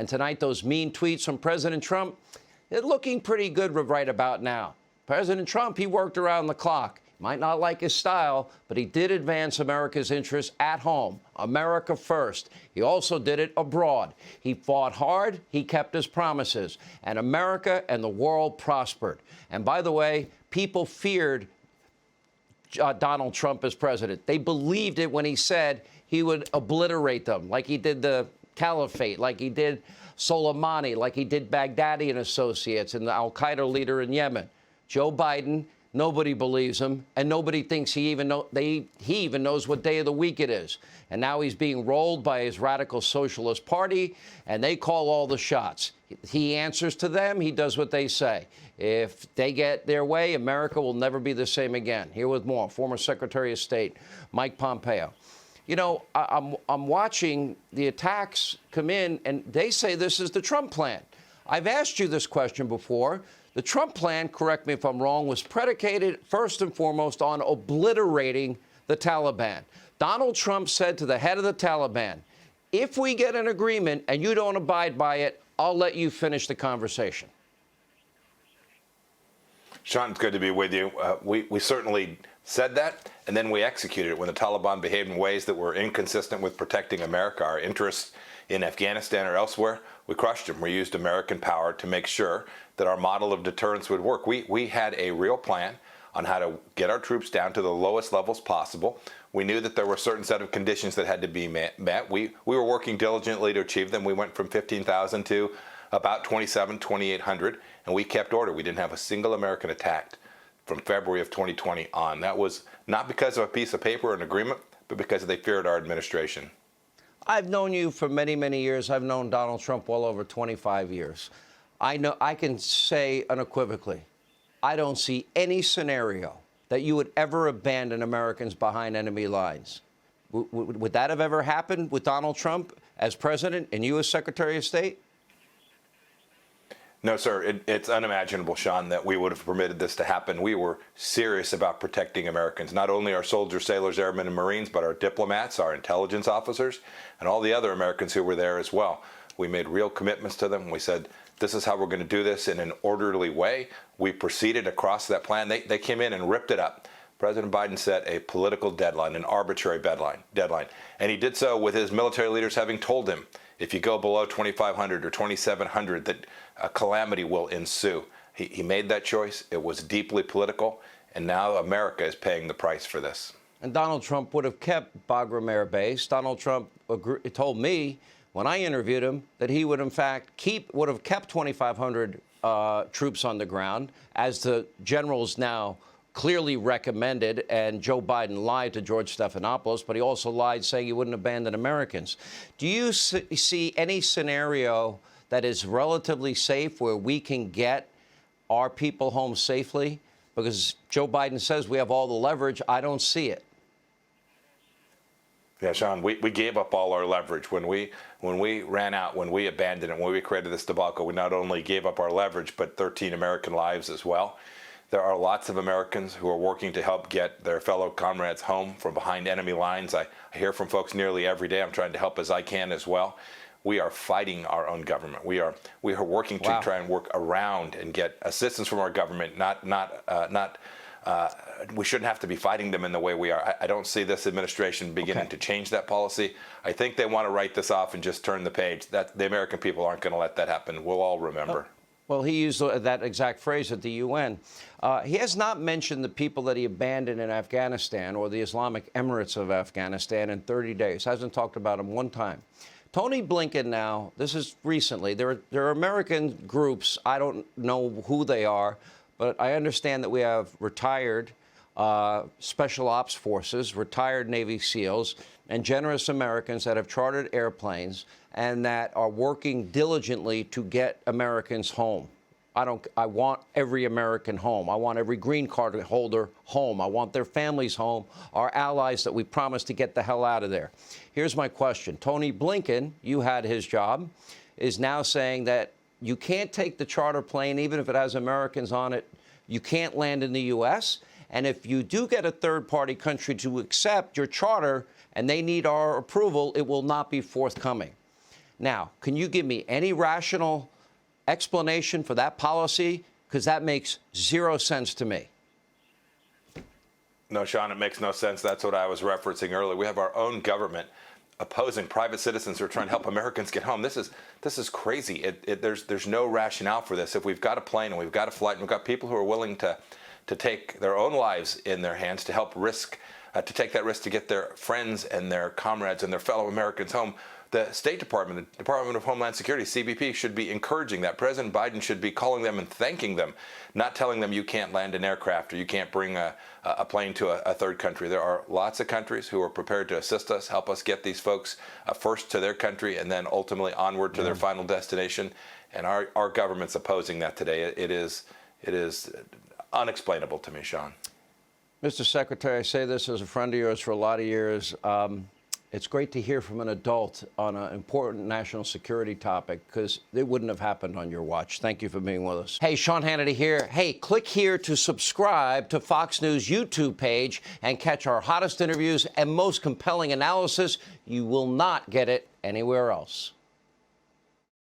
And tonight, those mean tweets from President Trump, they're looking pretty good right about now. President Trump, he worked around the clock. Might not like his style, but he did advance America's interests at home. America first. He also did it abroad. He fought hard. He kept his promises. And America and the world prospered. And by the way, people feared Donald Trump as president. They believed it when he said he would obliterate them, like he did the Caliphate, like he did Soleimani, like he did Baghdadi and Associates and the al-Qaeda leader in Yemen. Joe Biden, nobody believes him, and nobody thinks he even knows what day of the week it is. And now he's being rolled by his radical socialist party, and they call all the shots. He answers to them. He does what they say. If they get their way, America will never be the same again. Here with more, former Secretary of State Mike Pompeo. You know, I'm watching the attacks come in, and they say this is the Trump plan. I've asked you this question before. The Trump plan, correct me if I'm wrong, was predicated first and foremost on obliterating the Taliban. Donald Trump said to the head of the Taliban, if we get an agreement and you don't abide by it, I'll let you finish the conversation. Sean, it's good to be with you. We certainly said that, and then we executed it when the Taliban behaved in ways that were inconsistent with protecting America, our interests in Afghanistan or elsewhere. We crushed them. We used American power to make sure that our model of deterrence would work. We had a real plan on how to get our troops down to the lowest levels possible. We knew that there were a certain set of conditions that had to be met. We were working diligently to achieve them. We went from 15,000 to about 2,800, and we kept order. We didn't have a single American attacked from February of 2020 on. That was not because of a piece of paper or an agreement, but because they feared our administration. I've known you for many, many years. I've known Donald Trump well over 25 years. I can say unequivocally, I don't see any scenario that you would ever abandon Americans behind enemy lines. Would that have ever happened with Donald Trump as president and you as Secretary of State? No, sir. It's unimaginable, Sean, that we would have permitted this to happen. We were serious about protecting Americans, not only our soldiers, sailors, airmen, and Marines, but our diplomats, our intelligence officers, and all the other Americans who were there as well. We made real commitments to them. We said, this is how we're going to do this in an orderly way. We proceeded across that plan. They came in and ripped it up. President Biden set a political deadline, an arbitrary deadline. And he did so with his military leaders having told him, if you go below 2,500 or 2,700, that a calamity will ensue. He made that choice. It was deeply political. And now America is paying the price for this. And Donald Trump would have kept Bagram Air Base. Donald Trump told me when I interviewed him that he would, in fact, would have kept 2,500 troops on the ground, as the generals now clearly recommended, and Joe Biden lied to George Stephanopoulos, but he also lied saying he wouldn't abandon Americans. Do you see any scenario that is relatively safe where we can get our people home safely? Because Joe Biden says we have all the leverage. I don't see it. Yeah, Sean, we gave up all our leverage. When we ran out, when we abandoned it, when we created this debacle, we not only gave up our leverage, but 13 American lives as well. There are lots of Americans who are working to help get their fellow comrades home from behind enemy lines. I hear from folks nearly every day. I'm trying to help as I can as well. We are fighting our own government. We are working to try and work around and get assistance from our government. We shouldn't have to be fighting them in the way we are. I don't see this administration beginning to change that policy. I think they want to write this off and just turn the page. That the American people aren't going to let that happen. We'll all remember. Well, he used that exact phrase at the UN. He has not mentioned the people that he abandoned in Afghanistan or the Islamic Emirates of Afghanistan in 30 days. Hasn't talked about them one time. Tony Blinken now, this is recently, there are American groups, I don't know who they are, but I understand that we have retired special ops forces, retired Navy SEALs, and generous Americans that have chartered airplanes and that are working diligently to get Americans home. I want every American home. I want every green card holder home. I want their families home, our allies that we promised to get the hell out of there. Here's my question. Tony Blinken, you had his job, is now saying that you can't take the charter plane, even if it has Americans on it. You can't land in the U.S. And if you do get a third-party country to accept your charter and they need our approval, it will not be forthcoming. Now, can you give me any rational explanation for that policy? Because that makes zero sense to me. No, Sean, it makes no sense. That's what I was referencing earlier. We have our own government opposing private citizens who are trying to help Americans get home. This is crazy. There's no rationale for this. If we've got a plane and we've got a flight and we've got people who are willing to take their own lives in their hands to help to take that risk to get their friends and their comrades and their fellow Americans home, the State Department, the Department of Homeland Security, CBP, should be encouraging that. President Biden should be calling them and thanking them, not telling them you can't land an aircraft or you can't bring a plane to a third country. There are lots of countries who are prepared to assist us, help us get these folks first to their country and then ultimately onward to their final destination. And our government's opposing that today. It is unexplainable to me, Sean. Mr. Secretary, I say this as a friend of yours for a lot of years. It's great to hear from an adult on an important national security topic, because it wouldn't have happened on your watch. Thank you for being with us. Hey, Sean Hannity here. Hey, click here to subscribe to Fox News YouTube page and catch our hottest interviews and most compelling analysis. You will not get it anywhere else.